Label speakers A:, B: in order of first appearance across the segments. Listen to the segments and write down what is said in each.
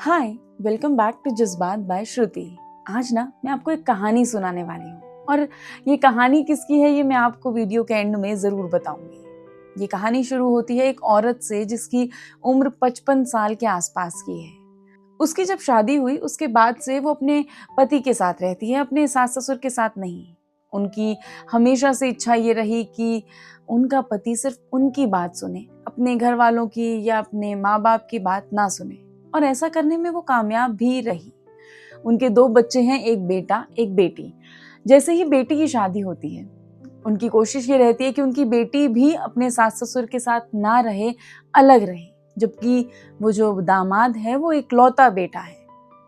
A: Hi, welcome back to जज्बात bye श्रुति। आज ना मैं आपको एक कहानी सुनाने वाली हूँ और ये कहानी किसकी है ये मैं आपको वीडियो के एंड में ज़रूर बताऊंगी। ये कहानी शुरू होती है एक औरत से जिसकी उम्र 55 साल के आसपास की है। उसकी जब शादी हुई उसके बाद से वो अपने पति के साथ रहती है, अपने सास ससुर के साथ नहीं। उनकी हमेशा से इच्छा ये रही कि उनका पति सिर्फ उनकी बात सुने, अपने घर वालों की या अपने माँ बाप की बात ना सुने, और ऐसा करने में वो कामयाब भी रही। उनके 2 बच्चे हैं, एक बेटा एक बेटी। जैसे ही बेटी की शादी होती है उनकी कोशिश ये रहती है कि उनकी बेटी भी अपने सास ससुर के साथ ना रहे, अलग रहे, जबकि वो जो दामाद है वो इकलौता बेटा है।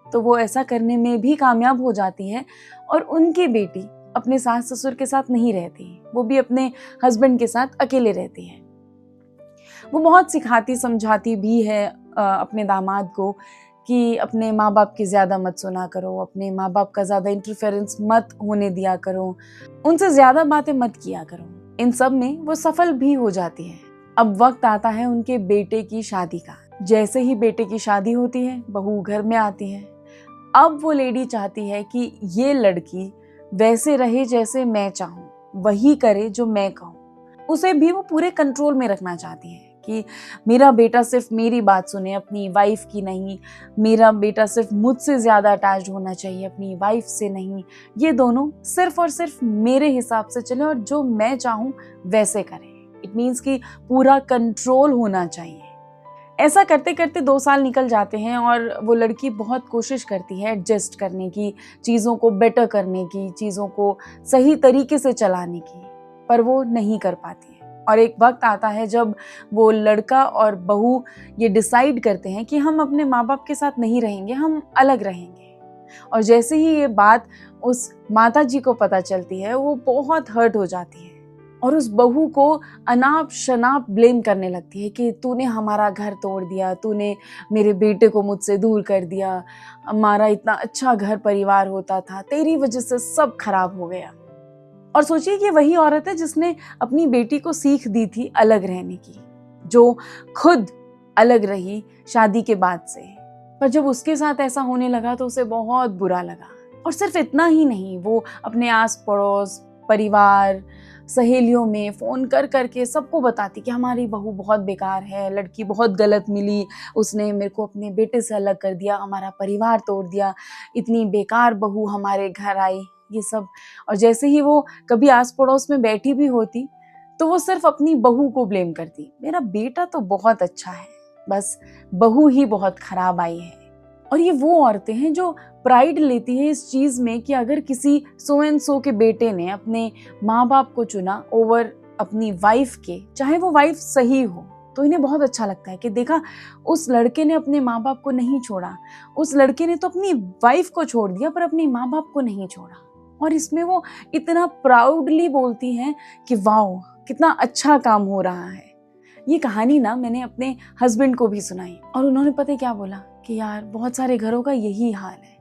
A: तो वो ऐसा करने में भी कामयाब हो जाती है और उनकी बेटी अपने सास ससुर के साथ नहीं रहती, वो भी अपने हस्बैंड के साथ अकेले रहती है। वो बहुत सिखाती समझाती भी है अपने दामाद को कि अपने माँ बाप की ज़्यादा मत सुना करो, अपने माँ बाप का ज़्यादा इंटरफेरेंस मत होने दिया करो, उनसे ज़्यादा बातें मत किया करो। इन सब में वो सफल भी हो जाती है। अब वक्त आता है उनके बेटे की शादी का। जैसे ही बेटे की शादी होती है बहू घर में आती है। अब वो लेडी चाहती है कि ये लड़की वैसे रहे जैसे मैं चाहूँ, वही करे जो मैं कहूँ। उसे भी वो पूरे कंट्रोल में रखना चाहती है कि मेरा बेटा सिर्फ मेरी बात सुने, अपनी वाइफ की नहीं। मेरा बेटा सिर्फ मुझसे ज़्यादा अटैच्ड होना चाहिए, अपनी वाइफ से नहीं। ये दोनों सिर्फ और सिर्फ मेरे हिसाब से चले और जो मैं चाहूँ वैसे करें। इट मीन्स कि पूरा कंट्रोल होना चाहिए। ऐसा करते करते 2 साल निकल जाते हैं और वो लड़की बहुत कोशिश करती है एडजस्ट करने की, चीज़ों को बेटर करने की, चीज़ों को सही तरीके से चलाने की, पर वो नहीं कर पाती है। और एक वक्त आता है जब वो लड़का और बहू ये डिसाइड करते हैं कि हम अपने माँ बाप के साथ नहीं रहेंगे, हम अलग रहेंगे। और जैसे ही ये बात उस माता जी को पता चलती है वो बहुत हर्ट हो जाती है और उस बहू को अनाप शनाप ब्लेम करने लगती है कि तूने हमारा घर तोड़ दिया, तूने मेरे बेटे को मुझसे दूर कर दिया, हमारा इतना अच्छा घर परिवार होता था, तेरी वजह से सब खराब हो गया। और सोचिए कि वही औरत है जिसने अपनी बेटी को सीख दी थी अलग रहने की, जो खुद अलग रही शादी के बाद से। पर जब उसके साथ ऐसा होने लगा तो उसे बहुत बुरा लगा। और सिर्फ इतना ही नहीं, वो अपने आस पड़ोस, परिवार, सहेलियों में फ़ोन कर करके सबको बताती कि हमारी बहू बहुत बेकार है, लड़की बहुत गलत मिली, उसने मेरे को अपने बेटे से अलग कर दिया, हमारा परिवार तोड़ दिया, इतनी बेकार बहू हमारे घर आई, ये सब। और जैसे ही वो कभी आस पड़ोस में बैठी भी होती तो वो सिर्फ अपनी बहू को ब्लेम करती, मेरा बेटा तो बहुत अच्छा है, बस बहू ही बहुत खराब आई है। और ये वो औरतें हैं जो प्राइड लेती हैं इस चीज़ में कि अगर किसी सो एंड सो के बेटे ने अपने माँ बाप को चुना ओवर अपनी वाइफ के, चाहे वो वाइफ सही हो, तो इन्हें बहुत अच्छा लगता है कि देखा उस लड़के ने अपने माँ बाप को नहीं छोड़ा, उस लड़के ने तो अपनी वाइफ को छोड़ दिया पर अपने माँ बाप को नहीं छोड़ा। और इसमें वो इतना प्राउडली बोलती हैं कि वाओ कितना अच्छा काम हो रहा है। ये कहानी ना मैंने अपने हस्बैंड को भी सुनाई और उन्होंने पता है क्या बोला कि यार बहुत सारे घरों का यही हाल है।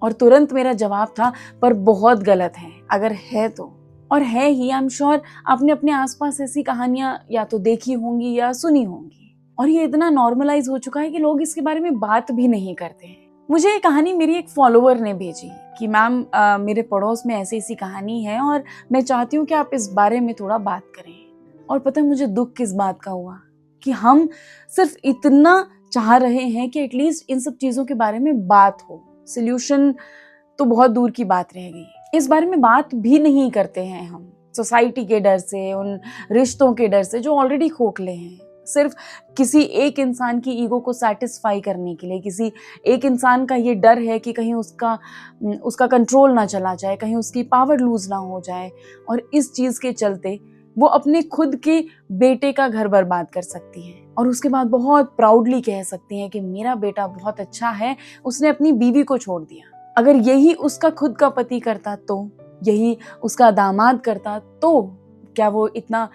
A: और तुरंत मेरा जवाब था पर बहुत गलत है अगर है तो। और है ही, आई एम श्योर आपने अपने आसपास ऐसी कहानियां या तो देखी होंगी या सुनी होंगी। और ये इतना नॉर्मलाइज हो चुका है कि लोग इसके बारे में बात भी नहीं करते हैं। मुझे ये कहानी मेरी एक फॉलोअर ने भेजी कि मैम मेरे पड़ोस में ऐसी ऐसी कहानी है और मैं चाहती हूँ कि आप इस बारे में थोड़ा बात करें। और पता है मुझे दुख किस बात का हुआ कि हम सिर्फ इतना चाह रहे हैं कि एटलीस्ट इन सब चीज़ों के बारे में बात हो। सॉल्यूशन तो बहुत दूर की बात रह गई, इस बारे में बात भी नहीं करते हैं हम, सोसाइटी के डर से, उन रिश्तों के डर से जो ऑलरेडी खोखले हैं। सिर्फ किसी एक इंसान की ईगो को सेटिस्फाई करने के लिए, किसी एक इंसान का ये डर है कि कहीं उसका कंट्रोल ना चला जाए, कहीं उसकी पावर लूज ना हो जाए, और इस चीज़ के चलते वो अपने खुद के बेटे का घर बर्बाद कर सकती हैं और उसके बाद बहुत प्राउडली कह सकती हैं कि मेरा बेटा बहुत अच्छा है, उसने अपनी बीवी को छोड़ दिया। अगर यही उसका खुद का पति करता तो, यही उसका दामाद करता तो क्या वो इतना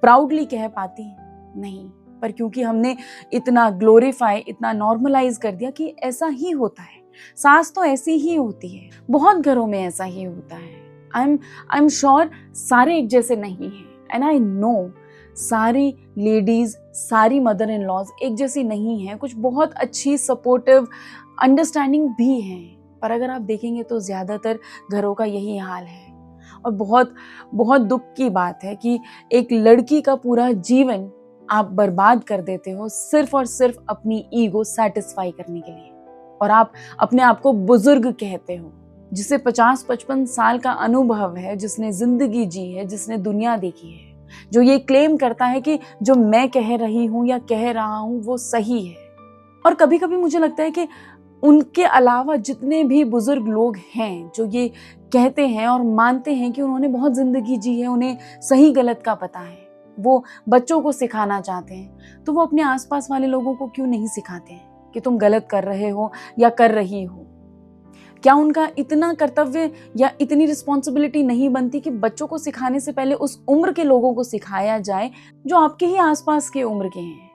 A: प्राउडली कह पाती? नहीं। पर क्योंकि हमने इतना ग्लोरीफाई, इतना नॉर्मलाइज कर दिया कि ऐसा ही होता है, सास तो ऐसी ही होती है, बहुत घरों में ऐसा ही होता है। आई एम श्योर सारे एक जैसे नहीं हैं। एंड आई नो सारी लेडीज़, सारी मदर इन लॉज एक जैसी नहीं हैं। कुछ बहुत अच्छी सपोर्टिव अंडरस्टैंडिंग भी हैं, पर अगर आप देखेंगे तो ज़्यादातर घरों का यही हाल है। और बहुत बहुत दुख की बात है कि एक लड़की का पूरा जीवन आप बर्बाद कर देते हो सिर्फ और सिर्फ अपनी ईगो सेटिस्फाई करने के लिए। और आप अपने आप को बुजुर्ग कहते हो, जिसे 50-55 साल का अनुभव है, जिसने जिंदगी जी है, जिसने दुनिया देखी है, जो ये क्लेम करता है कि जो मैं कह रही हूँ या कह रहा हूँ वो सही है। और कभी कभी मुझे लगता है कि उनके अलावा जितने भी बुजुर्ग लोग हैं जो ये कहते हैं और मानते हैं कि उन्होंने बहुत जिंदगी जी है, उन्हें सही गलत का पता है, वो बच्चों को सिखाना चाहते हैं, तो वो अपने आसपास वाले लोगों को क्यों नहीं सिखाते हैं कि तुम गलत कर रहे हो या कर रही हो? क्या उनका इतना कर्तव्य या इतनी रिस्पॉन्सिबिलिटी नहीं बनती कि बच्चों को सिखाने से पहले उस उम्र के लोगों को सिखाया जाए जो आपके ही आसपास के उम्र के हैं?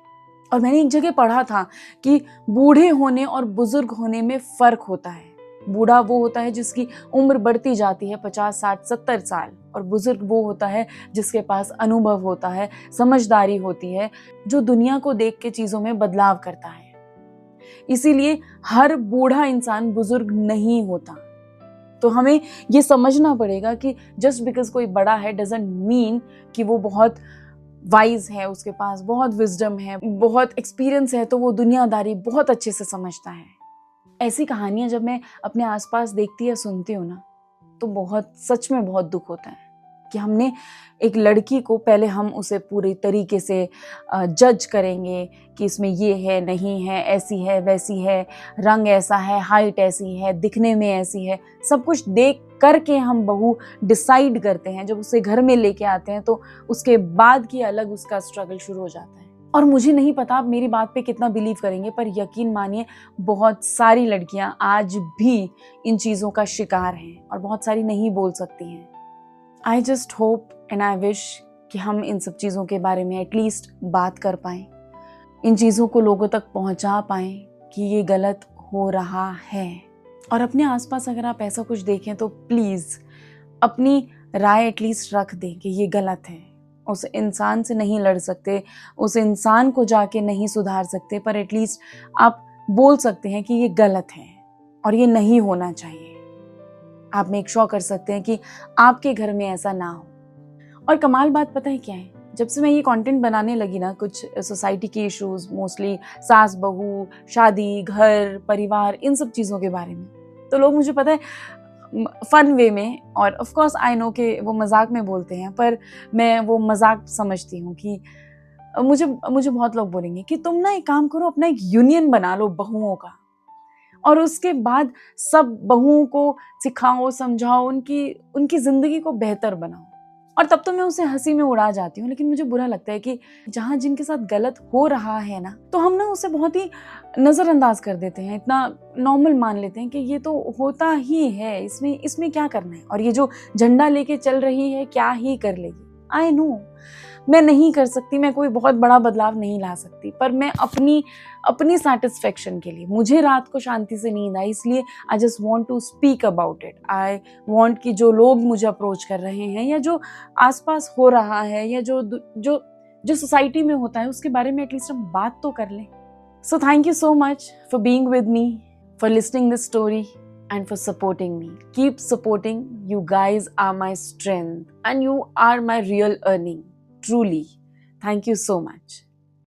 A: और मैंने एक जगह पढ़ा था कि बूढ़े होने और बुजुर्ग होने में फर्क होता है। बूढ़ा वो होता है जिसकी उम्र बढ़ती जाती है 50, 60, 70 साल, और बुजुर्ग वो होता है जिसके पास अनुभव होता है, समझदारी होती है, जो दुनिया को देख के चीजों में बदलाव करता है। इसीलिए हर बूढ़ा इंसान बुजुर्ग नहीं होता। तो हमें ये समझना पड़ेगा कि जस्ट बिकॉज कोई बड़ा है डजंट मीन कि वो बहुत वाइज है, उसके पास बहुत विजडम है, बहुत एक्सपीरियंस है, तो वो दुनियादारी बहुत अच्छे से समझता है। ऐसी कहानियां जब मैं अपने आसपास देखती या सुनती हूँ ना, तो बहुत सच में बहुत दुख होता है कि हमने एक लड़की को पहले हम उसे पूरी तरीके से जज करेंगे कि इसमें ये है, नहीं है, ऐसी है, वैसी है, रंग ऐसा है, हाइट ऐसी है, दिखने में ऐसी है, सब कुछ देख करके हम बहू डिसाइड करते हैं। जब उसे घर में लेके आते हैं तो उसके बाद की अलग उसका स्ट्रगल शुरू हो जाता है। और मुझे नहीं पता आप मेरी बात पे कितना बिलीव करेंगे, पर यकीन मानिए बहुत सारी लड़कियां आज भी इन चीज़ों का शिकार हैं और बहुत सारी नहीं बोल सकती हैं। I just hope and I wish कि हम इन सब चीज़ों के बारे में एटलीस्ट बात कर पाएँ, इन चीज़ों को लोगों तक पहुंचा पाएँ कि ये गलत हो रहा है। और अपने आसपास अगर आप ऐसा कुछ देखें तो प्लीज़ अपनी राय एटलीस्ट रख दें कि ये गलत है। उस इंसान से नहीं लड़ सकते, उस इंसान को जाके नहीं सुधार सकते, पर एटलीस्ट आप बोल सकते हैं कि ये गलत है और ये नहीं होना चाहिए। आप मेक श्योर कर सकते हैं कि आपके घर में ऐसा ना हो। और कमाल बात पता है क्या है, जब से मैं ये कंटेंट बनाने लगी ना, कुछ सोसाइटी के इश्यूज, मोस्टली सास बहू, शादी, घर, परिवार, इन सब चीज़ों के बारे में, तो लोग मुझे पता है फन वे में, और ऑफ कोर्स आई नो कि वो मजाक में बोलते हैं, पर मैं वो मजाक समझती हूँ कि मुझे बहुत लोग बोलेंगे कि तुम ना एक काम करो, अपना एक यूनियन बना लो बहुओं का, और उसके बाद सब बहुओं को सिखाओ, समझाओ, उनकी जिंदगी को बेहतर बनाओ। और तब तो मैं उसे हंसी में उड़ा जाती हूँ, लेकिन मुझे बुरा लगता है कि जहाँ जिनके साथ गलत हो रहा है ना, तो हम ना उसे बहुत ही नज़रअंदाज कर देते हैं, इतना नॉर्मल मान लेते हैं कि ये तो होता ही है, इसमें क्या करना है, और ये जो झंडा लेके चल रही है क्या ही कर लेगी। आई नो मैं नहीं कर सकती, मैं कोई बहुत बड़ा बदलाव नहीं ला सकती, पर मैं अपनी सेटिस्फेक्शन के लिए, मुझे रात को शांति से नींद आई, इसलिए I just want to speak about it. I want कि जो लोग मुझे अप्रोच कर रहे हैं या जो आसपास हो रहा है या जो सोसाइटी में होता है उसके बारे में एटलीस्ट हम बात तो कर लें। So thank you so much for being with me, for listening this story and for supporting me. Keep supporting. You guys are my strength and you are my real earning. Truly. Thank you so much.